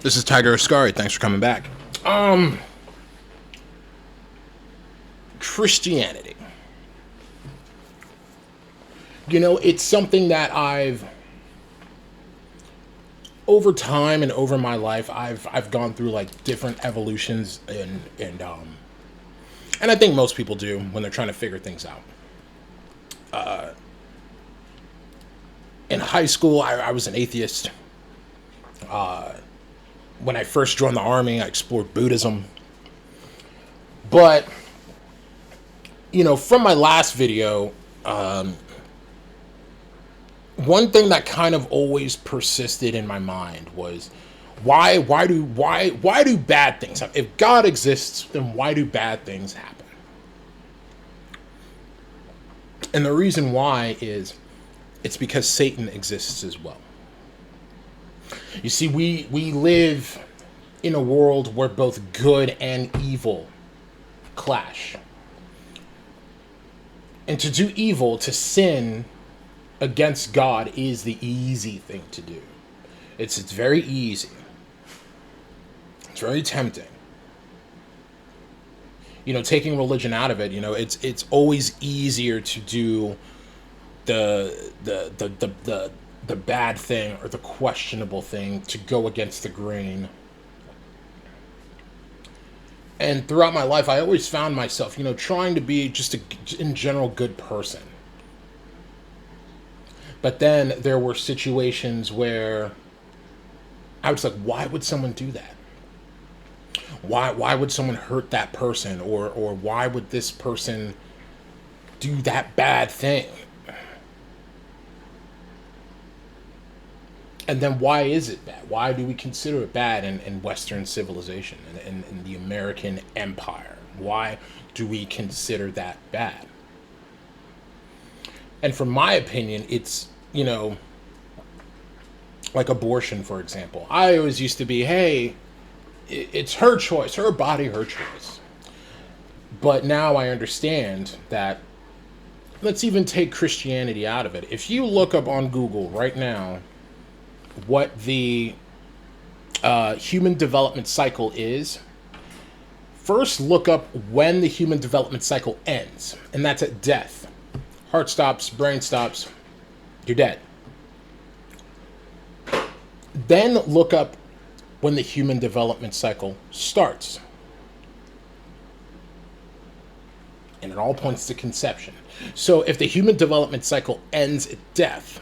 This is Tiger Ascari. Thanks for coming back. Christianity. You know, it's something that I've over time and over my life I've gone through like different evolutions and I think most people do when they're trying to figure things out. In high school, I was an atheist. When I first joined the army, I explored Buddhism. But, you know, from my last video, one thing that kind of always persisted in my mind was why do bad things happen? If God exists, then why do bad things happen? And the reason why is it's because Satan exists as well. You see, we live in a world where both good and evil clash. And to do evil, to sin against God is the easy thing to do. It's very easy. It's very tempting. You know, taking religion out of it, you know, it's always easier to do the bad thing or the questionable thing, to go against the grain. And throughout my life, I always found myself, you know, trying to be just in general, good person. But then there were situations where I was like, why would someone do that? Why would someone hurt that person? Or why would this person do that bad thing? And then why is it bad? Why do we consider it bad in Western civilization and in the American empire? Why do we consider that bad? And from my opinion, it's, you know, like abortion, for example. I always used to be, hey, it's her choice, her body, her choice. But now I understand that, let's even take Christianity out of it. If you look up on Google right now what the human development cycle is, first look up when the human development cycle ends, and that's at death. Heart stops, brain stops, you're dead. Then look up when the human development cycle starts. And it all points to conception. So if the human development cycle ends at death,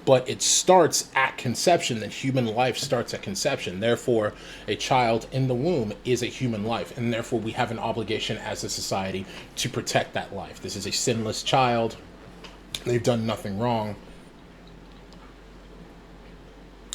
but it starts at conception, then human life starts at conception. Therefore, a child in the womb is a human life, and therefore we have an obligation as a society to protect that life. This is a sinless child. They've done nothing wrong.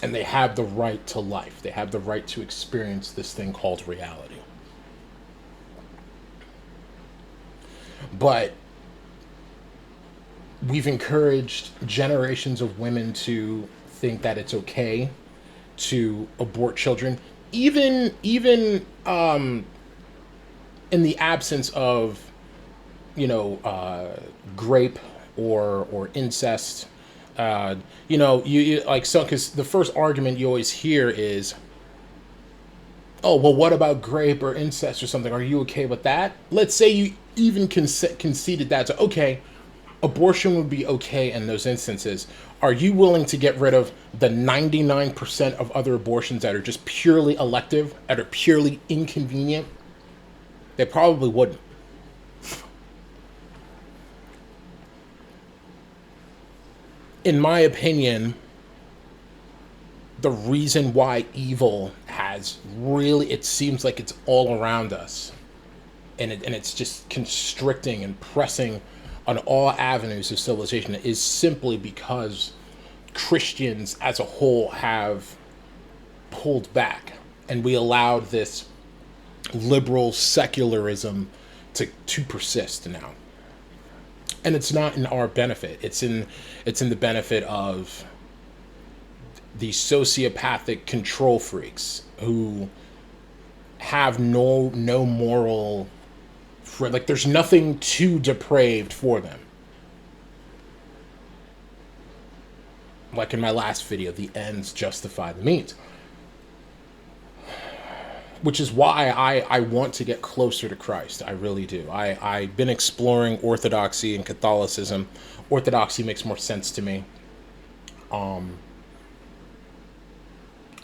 And they have the right to life. They have the right to experience this thing called reality. But we've encouraged generations of women to think that it's okay to abort children, even in the absence of, you know, grape or incest. You know, you like, so because the first argument you always hear is, oh, well, what about grape or incest or something? Are you okay with that? Let's say you even conceded that. So, okay, abortion would be okay in those instances. Are you willing to get rid of the 99% of other abortions that are just purely elective, that are purely inconvenient? They probably wouldn't. In my opinion, the reason why evil has really, it seems like it's all around us, and it's just constricting and pressing on all avenues of civilization, is simply because Christians as a whole have pulled back, and we allowed this liberal secularism to persist now. And it's not in our benefit. It's in the benefit of the sociopathic control freaks who have no moral, like, there's nothing too depraved for them. Like in my last video, the ends justify the means. which is why I want to get closer to Christ. I really do. I've been exploring Orthodoxy and Catholicism. Orthodoxy makes more sense to me. Um,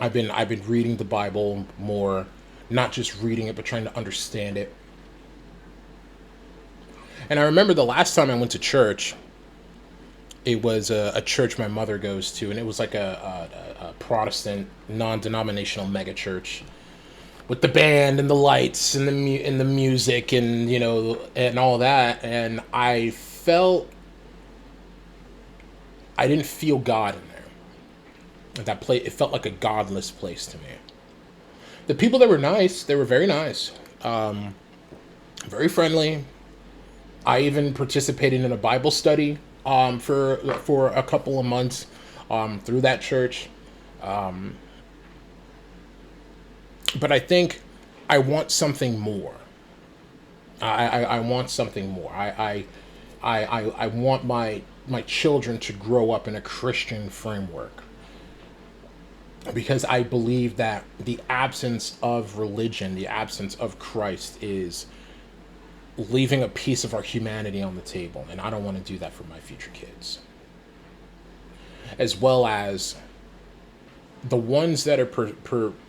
I've been reading the Bible more, not just reading it, but trying to understand it. And I remember the last time I went to church, it was a church my mother goes to, and it was like a Protestant, non-denominational mega church with the band and the lights and the music and and all that. And I didn't feel God in there. That place, it felt like a godless place to me. The people that were nice, they were very nice, very friendly. I even participated in a Bible study for a couple of months through that church. Um, but I think I want something more. I want something more. I want my children to grow up in a Christian framework, because I believe that the absence of religion, the absence of Christ, is leaving a piece of our humanity on the table, and I don't want to do that for my future kids. As well as the ones that are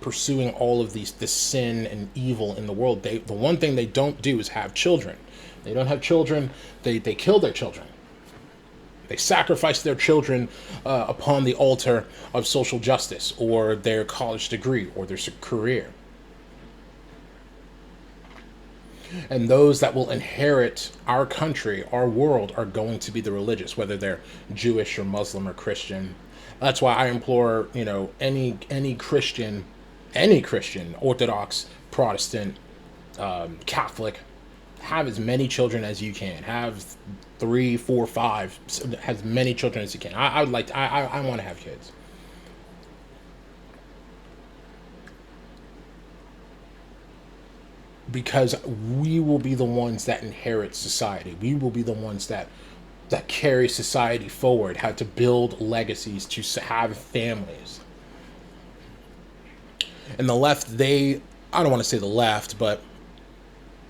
pursuing all of this sin and evil in the world, the one thing they don't do is have children. They don't have children. They kill their children. They sacrifice their children upon the altar of social justice or their college degree or their career. And those that will inherit our country, our world, are going to be the religious, whether they're Jewish or Muslim or Christian. That's why I implore, any Christian, Orthodox, Protestant, Catholic, have as many children as you can. Have 3, 4, 5, as many children as you can. I would like to, I want to have kids. Because we will be the ones that inherit society. We will be the ones that carry society forward, how to build legacies, to have families. And the left, I don't want to say the left, but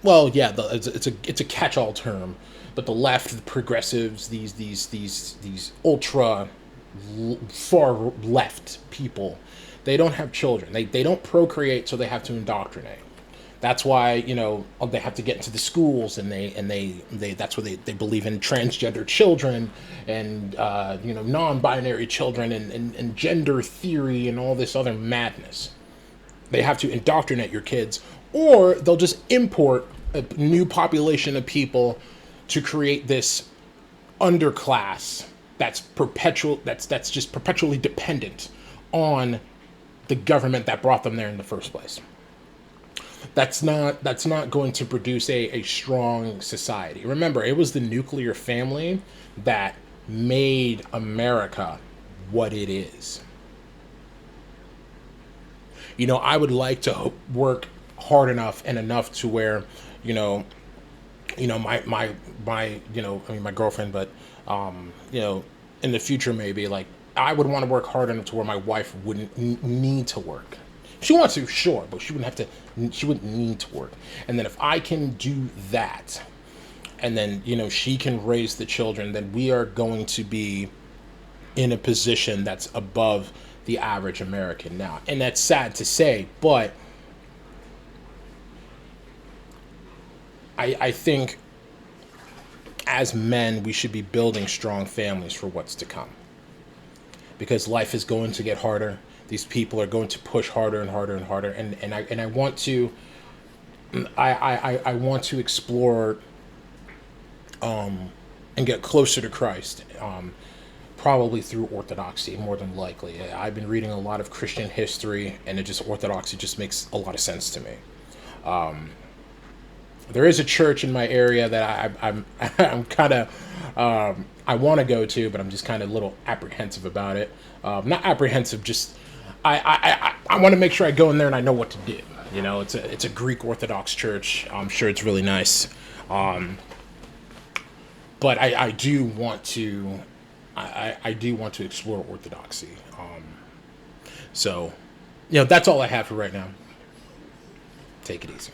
well, yeah, it's a catch-all term. But the left, the progressives, these ultra far left people, they don't have children. They don't procreate, so they have to indoctrinate. That's why they have to get into the schools, and they that's why they believe in transgender children and non-binary children and gender theory and all this other madness. They have to indoctrinate your kids, or they'll just import a new population of people to create this underclass that's perpetual. That's just perpetually dependent on the government that brought them there in the first place. That's not going to produce a strong society. Remember, it was the nuclear family that made America what it is. I would like to work hard enough and enough to where, my girlfriend, but in the future maybe, like, I would want to work hard enough to where my wife wouldn't need to work. She wants to, sure, but she wouldn't need to work. And then if I can do that, and then, she can raise the children, then we are going to be in a position that's above the average American now. And that's sad to say, but I think as men, we should be building strong families for what's to come. Because life is going to get harder. These people are going to push harder and harder and harder. And I want to I want to explore and get closer to Christ. Probably through Orthodoxy, more than likely. I've been reading a lot of Christian history, and Orthodoxy just makes a lot of sense to me. There is a church in my area that I'm kind of I want to go to, but I'm just kind of a little apprehensive about it. Not apprehensive, just I want to make sure I go in there and I know what to do. It's a Greek Orthodox church. I'm sure it's really nice, but I do want to. I do want to explore Orthodoxy. So, that's all I have for right now. Take it easy.